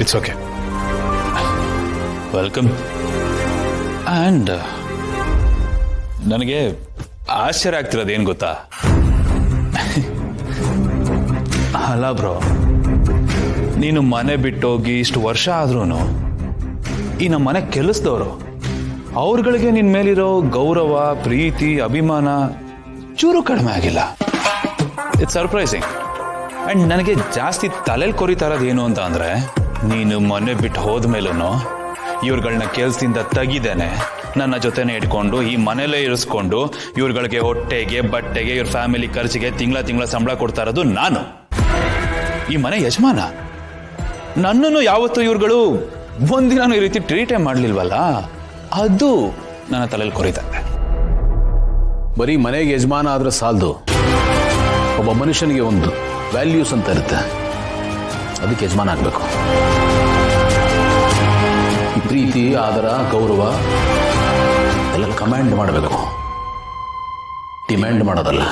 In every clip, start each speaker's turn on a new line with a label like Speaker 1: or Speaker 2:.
Speaker 1: It's okay. Welcome. And ನನಗೆ ಆಶ್ಚರ್ಯ ಆಗ್ತಿರೋದು ಏನು ಗೊತ್ತಾ? ಅಲ್ಲ ಬ್ರೋ, ನೀನು ಮನೆ ಬಿಟ್ಟೋಗಿ ಇಷ್ಟು ವರ್ಷ ಆದ್ರೂ ಈ ನಮ್ಮ ಮನೆ ಕೆಲಸದವರು ಅವ್ರಗಳಿಗೆ ನಿನ್ನ ಮೇಲಿರೋ ಗೌರವ, ಪ್ರೀತಿ, ಅಭಿಮಾನ ಚೂರು ಕಡಿಮೆ ಆಗಿಲ್ಲ. It's surprising. ಆ್ಯಂಡ್ ನನಗೆ ಜಾಸ್ತಿ ತಲೆಯಲ್ಲಿ ಕೊರಿತಾ ಇರೋದು ಏನು ಅಂತ ಅಂದರೆ, ನೀನು ಮನೆ ಬಿಟ್ಟು ಹೋದ್ಮೇಲೂ ಇವ್ರುಗಳನ್ನ ಕೆಲಸದಿಂದ ತೆಗಿದೇನೆ ನನ್ನ ಜೊತೆನೇ ಇಟ್ಕೊಂಡು ಈ ಮನೇಲೇ ಇರಿಸ್ಕೊಂಡು ಇವ್ರುಗಳಿಗೆ ಹೊಟ್ಟೆಗೆ, ಬಟ್ಟೆಗೆ, ಇವ್ರ ಫ್ಯಾಮಿಲಿ ಖರ್ಚಿಗೆ ತಿಂಗಳ ಸಂಬಳ ಕೊಡ್ತಾ ಇರೋದು ನಾನು, ಈ ಮನೆ ಯಜಮಾನ. ನನ್ನನ್ನು ಯಾವತ್ತೂ ಇವ್ರುಗಳು ಒಂದಿನ ಈ ರೀತಿ ಟ್ರೀಟೇ ಮಾಡಲಿಲ್ವಲ್ಲ, ಅದು ನನ್ನ ತಲೆಯಲ್ಲಿ ಕೊರಿತಂತೆ.
Speaker 2: ಬರೀ ಮನೆಗೆ ಯಜಮಾನ ಆದ್ರೆ ಸಾಲದು. ಒಬ್ಬ ಮನುಷ್ಯನಿಗೆ ಒಂದು ವ್ಯಾಲ್ಯೂಸ್ ಅಂತ ಇರುತ್ತೆ, ಅದಕ್ಕೆ ಯಜಮಾನ ಆಗಬೇಕು. ಈ ಪ್ರೀತಿ, ಆದರ, ಗೌರವ ಎಲ್ಲ ಕಮಾಂಡ್ ಮಾಡಬೇಕು, ಡಿಮ್ಯಾಂಡ್ ಮಾಡೋದಲ್ಲ.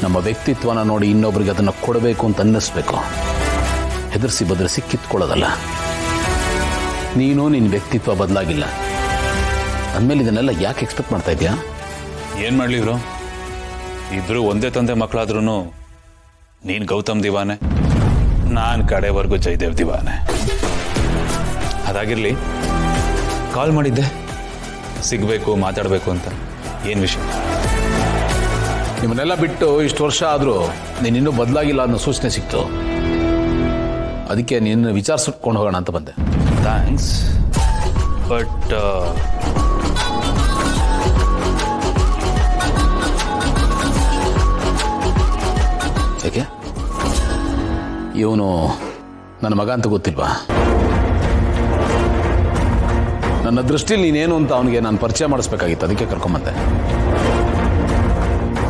Speaker 2: ನಮ್ಮ ವ್ಯಕ್ತಿತ್ವನ ನೋಡಿ ಇನ್ನೊಬ್ರಿಗೆ ಅದನ್ನು ಕೊಡಬೇಕು ಅಂತ ಅನ್ನಿಸ್ಬೇಕು, ಹೆದರ್ಸಿ ಬದರಿಸಿ ಕಿತ್ಕೊಳ್ಳೋದಲ್ಲ. ನೀನು ನಿನ್ನ ವ್ಯಕ್ತಿತ್ವ ಬದಲಾಗಿಲ್ಲ ಅಂದಮೇಲೆ ಇದನ್ನೆಲ್ಲ ಯಾಕೆ ಎಕ್ಸ್ಪೆಕ್ಟ್ ಮಾಡ್ತಾ ಇದೆಯಾ?
Speaker 1: ಏನು ಮಾಡಲಿ ಇವರು ಇಬ್ರು ಒಂದೇ ತಂದೆ ಮಕ್ಕಳಾದ್ರೂ ನೀನು ಗೌತಮ್ ದಿವಾನೆ, ನಾನು ಕಡೆವರೆಗೂ ಜಯದೇವ್ ದಿವಾನೆ. ಅದಾಗಿರಲಿ, ಕಾಲ್ ಮಾಡಿದ್ದೆ ಸಿಗಬೇಕು, ಮಾತಾಡಬೇಕು ಅಂತ. ಏನು ವಿಷಯ?
Speaker 2: ನಿಮ್ಮನ್ನೆಲ್ಲ ಬಿಟ್ಟು ಇಷ್ಟು ವರ್ಷ ಆದರೂ ನೀನಿನ್ನೂ ಬದಲಾಗಿಲ್ಲ ಅನ್ನೋ ಸೂಚನೆ ಸಿಕ್ತು, ಅದಕ್ಕೆ ನಿನ್ನ ವಿಚಾರಿಸ್ಕೊಂಡು ಹೋಗೋಣ ಅಂತ ಬಂದೆ.
Speaker 1: ಥ್ಯಾಂಕ್ಸ್. ಬಟ್
Speaker 2: ಯಾಕೆ? ಇವನು ನನ್ನ ಮಗ ಅಂತ ಗೊತ್ತಿಲ್ವಾ? ನನ್ನ ದೃಷ್ಟಿಲಿ ನೀನೇನು ಅಂತ ಅವನಿಗೆ ನಾನು ಪರಿಚಯ ಮಾಡಿಸ್ಬೇಕಾಗಿತ್ತು, ಅದಕ್ಕೆ ಕರ್ಕೊಂಬಂದೆ.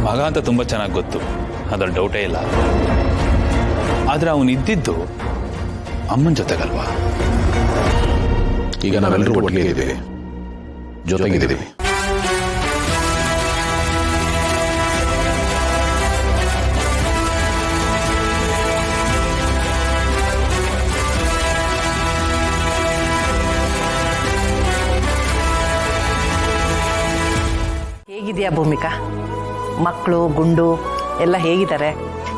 Speaker 1: ಮಗ ಅಂತ ತುಂಬ ಚೆನ್ನಾಗಿ ಗೊತ್ತು, ಅದ್ರಲ್ಲಿ ಡೌಟೇ ಇಲ್ಲ. ಆದರೆ ಅವನಿದ್ದಿದ್ದು ಅಮ್ಮನ ಜೊತೆಗಲ್ವಾ?
Speaker 2: ಈಗ ನಾವೆಲ್ಲರೂ ಒಟ್ಟಿಗೆ ಇದ್ದೀವಿ, ಜೊತೆಗಿದ್ದೀವಿ.
Speaker 3: ಹೇಗಿದೆಯಾ ಭೂಮಿಕಾ? ಮಕ್ಕಳು, ಗುಂಡು ಎಲ್ಲ ಹೇಗಿದ್ದಾರೆ?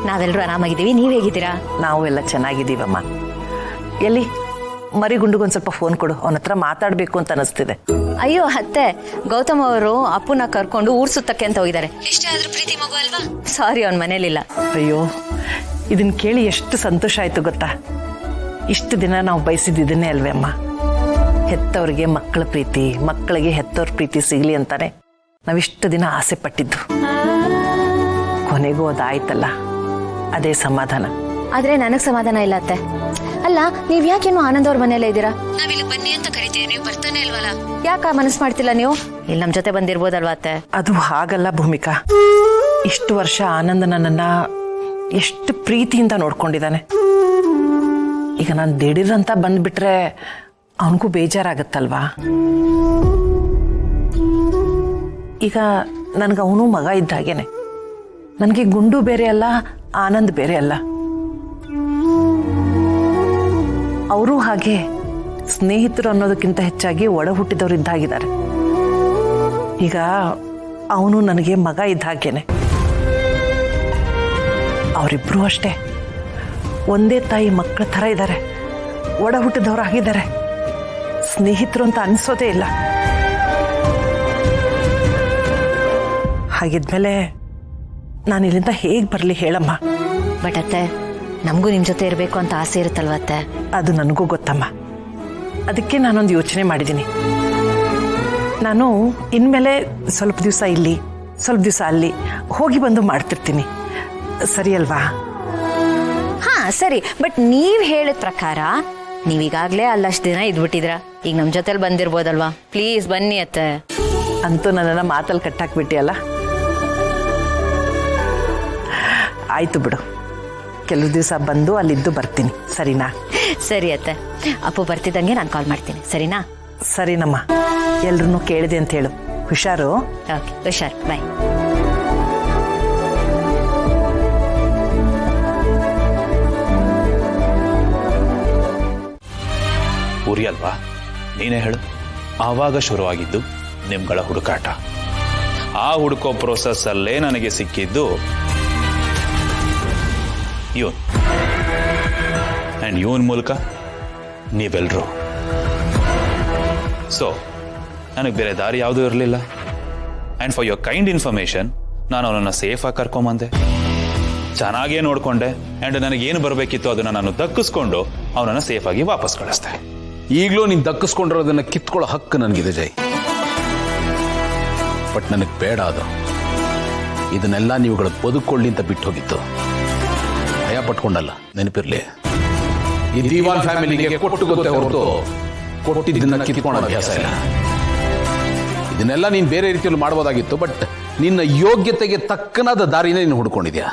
Speaker 4: ನಾವೆಲ್ಲರೂ ಆರಾಮಾಗಿದ್ದೀವಿ. ನೀವು ಹೇಗಿದ್ದೀರಾ?
Speaker 3: ನಾವು ಎಲ್ಲ ಚೆನ್ನಾಗಿದ್ದೀವಮ್ಮ. ಎಲ್ಲಿ ಮರಿ ಗುಂಡುಗೊಂದು ಸ್ವಲ್ಪ ಫೋನ್ ಕೊಡು, ಅವನ ಹತ್ರ ಮಾತಾಡಬೇಕು ಅಂತ ಅನಿಸ್ತಿದೆ.
Speaker 4: ಅಯ್ಯೋ ಅತ್ತೆ, ಗೌತಮ್ ಅವರು ಅಪ್ಪನ ಕರ್ಕೊಂಡು ಊರ್ ಸುತ್ತಕ್ಕೆ ಅಂತ ಹೋಗಿದ್ದಾರೆ. ಎಷ್ಟೇ ಆದ್ರೂ ಪ್ರೀತಿ ಮಗು ಅಲ್ವಾ? ಸಾರಿ, ಅವನ ಮನೇಲಿಲ್ಲ.
Speaker 3: ಅಯ್ಯೋ, ಇದನ್ನ ಕೇಳಿ ಎಷ್ಟು ಸಂತೋಷ ಆಯ್ತು ಗೊತ್ತಾ? ಇಷ್ಟು ದಿನ ನಾವು ಬಯಸಿದ್ದನ್ನೇ ಅಲ್ವೇ ಅಮ್ಮ? ಹೆತ್ತವ್ರಿಗೆ ಮಕ್ಕಳ ಪ್ರೀತಿ, ಮಕ್ಕಳಿಗೆ ಹೆತ್ತವ್ರ ಪ್ರೀತಿ ಸಿಗ್ಲಿ ಅಂತಾನೆ ನಾವಿಷ್ಟು ದಿನ ಆಸೆ ಪಟ್ಟಿದ್ದು. ಕೊನೆಗೂ ಅದಾಯ್ತಲ್ಲ, ಅದೇ ಸಮಾಧಾನ.
Speaker 4: ಆದ್ರೆ ನನಗ್ ಸಮಾಧಾನ ಇಲ್ಲ ಅತ್ತೆ. ಅಲ್ಲ, ನೀವ್ ಯಾಕೇನು ಆನಂದ್ ಅವ್ರ ಮನೇಲೇ ಇದ್ದೀರಾ? ನಾವಿಲ್ಲಿ ಬನ್ನಿ ಅಂತ ಕರಿತೀವಿ, ನೀವು ಬರ್ತಾನೆ ಇಲ್ವಲ್ಲ? ಯಾಕ ಮನಸ್ಸು ಮಾಡ್ತಿಲ್ಲ ನೀವು? ಇಲ್ಲಿ ನಮ್ ಜೊತೆ ಬಂದಿರ್ಬೋದಲ್ವಾ ಅತ್ತೆ?
Speaker 3: ಅದು ಹಾಗಲ್ಲ ಭೂಮಿಕಾ. ಇಷ್ಟು ವರ್ಷ ಆನಂದ್ ನನ್ನನ್ನ ಎಷ್ಟು ಪ್ರೀತಿಯಿಂದ ನೋಡ್ಕೊಂಡಿದ್ದಾನೆ. ಈಗ ನಾನು ದಿಢೀರಂತ ಬಂದ್ಬಿಟ್ರೆ ಅವನಿಗೂ ಬೇಜಾರಾಗತ್ತಲ್ವಾ? ಈಗ ನನಗೆ ಅವನು ಮಗ ಇದ್ದ ಹಾಗೇನೆ. ನನಗೆ ಗುಂಡು ಬೇರೆ ಅಲ್ಲ, ಆನಂದ್ ಬೇರೆ ಅಲ್ಲ. ಅವರು ಹಾಗೆ ಸ್ನೇಹಿತರು ಅನ್ನೋದಕ್ಕಿಂತ ಹೆಚ್ಚಾಗಿ ಒಡ ಹುಟ್ಟಿದವರು ಇದ್ದ ಹಾಗಿದ್ದಾರೆ. ಈಗ ಅವನು ನನಗೆ ಮಗ ಇದ್ದ ಹಾಗೇನೆ. ಅವರಿಬ್ರು ಅಷ್ಟೇ, ಒಂದೇ ತಾಯಿ ಮಕ್ಕಳ ಥರ ಇದ್ದಾರೆ, ಒಡ ಹುಟ್ಟಿದವರು ಆಗಿದ್ದಾರೆ. ಸ್ನೇಹಿತರು ಅಂತ ಅನಿಸೋದೇ ಇಲ್ಲ. ಹಾಗಿದ್ಮೇಲೆ ನಾನು ಇಲ್ಲಿಂದ ಹೇಗೆ ಬರಲಿ ಹೇಳಮ್ಮ?
Speaker 4: ಬಟ್ ಅತ್ತೆ, ನಮಗೂ ನಿಮ್ ಜೊತೆ ಇರಬೇಕು ಅಂತ ಆಸೆ ಇರುತ್ತಲ್ವ ಅತ್ತೆ?
Speaker 3: ಅದು ನನಗೂ ಗೊತ್ತಮ್ಮ. ಅದಕ್ಕೆ ನಾನೊಂದು ಯೋಚನೆ ಮಾಡಿದ್ದೀನಿ. ನಾನು ಇನ್ಮೇಲೆ ಸ್ವಲ್ಪ ದಿವಸ ಇಲ್ಲಿ, ಸ್ವಲ್ಪ ದಿವಸ ಅಲ್ಲಿ ಹೋಗಿ ಬಂದು ಮಾಡ್ತಿರ್ತೀನಿ. ಸರಿ ಅಲ್ವಾ?
Speaker 4: ಹಾ ಸರಿ, ಬಟ್ ನೀವ್ ಹೇಳಿದ ಪ್ರಕಾರ ನೀವೀಗಾಗ್ಲೇ ಅಲ್ಲಷ್ಟು ದಿನ ಇದ್ಬಿಟ್ಟಿದ್ರ. ಈಗ ನಮ್ ಜೊತೆಲಿ ಬಂದಿರ್ಬೋದಲ್ವಾ? ಪ್ಲೀಸ್ ಬನ್ನಿ ಅತ್ತೆ.
Speaker 3: ಅಂತೂ ನನ್ನನ್ನು ಮಾತಲ್ಲಿ ಕಟ್ಟಾಕ್ಬಿಟ್ಟಿ ಅಲ್ಲ. ಆಯ್ತು ಬಿಡು, ಕೆಲವು ದಿವಸ ಬಂದು ಅಲ್ಲಿದ್ದು ಬರ್ತೀನಿ, ಸರಿನಾ?
Speaker 4: ಸರಿ ಅತ್ತೆ, ಅಪ್ಪು ಬರ್ತಿದ್ದಂಗೆ ನಾನು ಕಾಲ್ ಮಾಡ್ತೀನಿ, ಸರಿನಾ?
Speaker 3: ಸರಿನಮ್ಮ. ಎಲ್ರೂ ಕೇಳಿದೆ ಅಂತ ಹೇಳು. ಹುಷಾರು.
Speaker 4: ಓಕೆ, ಹುಷಾರ್, ಬಾಯ್.
Speaker 1: ಉರಿಯಲ್ವಾ? ನೀನೇ ಹೇಳು. ಆವಾಗ ಶುರುವಾಗಿದ್ದು ನಿಮ್ಗಳ ಹುಡುಕಾಟ. ಆ ಹುಡುಕೋ ಪ್ರೋಸೆಸ್ ಅಲ್ಲೇ ನನಗೆ ಸಿಕ್ಕಿದ್ದು ಇವನ್, ಅಂಡ್ ಇವನ್ ಮೂಲಕ ನೀವೆಲ್ರು. ಸೊ ನನಗೆ ಬೇರೆ ದಾರಿ ಯಾವುದೂ ಇರಲಿಲ್ಲ. And for your kind information, ನಾನು ಅವನನ್ನು ಸೇಫಾಗಿ ಕರ್ಕೊಂಬಂದೆ, ಚೆನ್ನಾಗೇ ನೋಡಿಕೊಂಡೆ, ಆ್ಯಂಡ್ ನನಗೇನು ಬರಬೇಕಿತ್ತು ಅದನ್ನು ನಾನು ದಕ್ಕಿಸ್ಕೊಂಡು ಅವನನ್ನು ಸೇಫಾಗಿ ವಾಪಸ್ ಕಳಿಸ್ದೆ.
Speaker 2: ಈಗಲೂ ನೀನು ದಕ್ಕಿಸ್ಕೊಂಡಿರೋದನ್ನ ಕಿತ್ಕೊಳ್ಳೋ ಹಕ್ಕು ನನಗಿದೆ ಜೈ. ಬಟ್ ನನಗೆ ಬೇಡ ಅದು. ಇದನ್ನೆಲ್ಲ ನೀವುಗಳು ಬದುಕೊಳ್ಳಿ ಅಂತ ಬಿಟ್ಟು ಹೋಗಿತ್ತು. ಭಯ ಪಟ್ಕೊಂಡಲ್ಲ, ನೆನಪಿರ್ಲಿ. ಈ ದಿವಾನ್ ಫ್ಯಾಮಿಲಿಗೆ ಕೊಟ್ಟು ಗೊತ್ತೇ ಹೊರತು ಕೊಟ್ಟಿದ್ದನ್ನ ಕಿತ್ಕೊಳ್ಳೋ ಅಭ್ಯಾಸ ಇಲ್ಲ. ಇದನ್ನೆಲ್ಲ ನೀನು ಬೇರೆ ರೀತಿಯಲ್ಲಿ ಮಾಡ್ಬೋದಾಗಿತ್ತು. ಬಟ್ ನಿನ್ನ ಯೋಗ್ಯತೆಗೆ ತಕ್ಕನಾದ ದಾರಿನೇ ನೀನು ಹುಡ್ಕೊಂಡಿದ್ಯಾ.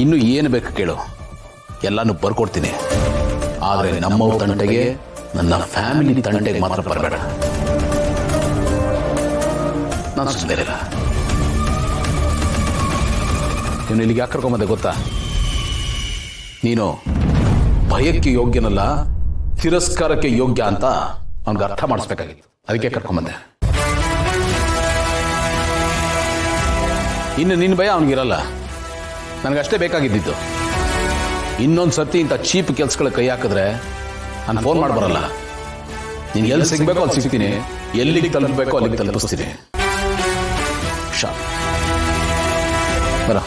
Speaker 2: ಇನ್ನು ಏನು ಬೇಕು ಕೇಳು, ಎಲ್ಲಾನು ಬರ್ಕೊಡ್ತೀನಿ. ಆದರೆ ನಮ್ಮ ತಂಟೆಗೆ, ನನ್ನ ಫ್ಯಾಮಿಲಿ ತಂಟೆಗೆ ಮಾತ್ರ ಬರಬೇಡ. ನಾನು ಸುಮ್ಮನೆ ನೀನು ಇಲ್ಲಿಗೆ ಯಾಕೆ ಕರ್ಕೊಂಬಂದೆ ಗೊತ್ತಾ? ನೀನು ಭಯಕ್ಕೆ ಯೋಗ್ಯನಲ್ಲ, ತಿರಸ್ಕಾರಕ್ಕೆ ಯೋಗ್ಯ ಅಂತ ಅವನಿಗೆ ಅರ್ಥ ಮಾಡಿಸ್ಬೇಕಾಗಿತ್ತು. ಅದಕ್ಕೆ ಕರ್ಕೊಂಬಂದೆ. ಇನ್ನು ನಿನ್ನ ಭಯ ಅವನಿಗಿರಲ್ಲ, ನನಗಷ್ಟೇ ಬೇಕಾಗಿದ್ದಿತ್ತು. ಇನ್ನೊಂದು ಸರ್ತಿ ಇಂಥ ಚೀಪ್ ಕೆಲ್ಸಗಳ ಕೈ ಹಾಕಿದ್ರೆ ನಾನು ಫೋನ್ ಮಾಡಿ ಬರಲ್ಲ. ನೀನು ಎಲ್ಲಿ ಸಿಗ್ಬೇಕೋ ಅಲ್ಲಿ ಸಿಗ್ತೀನಿ, ಎಲ್ಲಿಗೆ ತಲುಪಬೇಕೋ ಅಲ್ಲಿಗೆ ತಲುಪಿಸ್ತೀನಿ. ಶಾ ಬರ.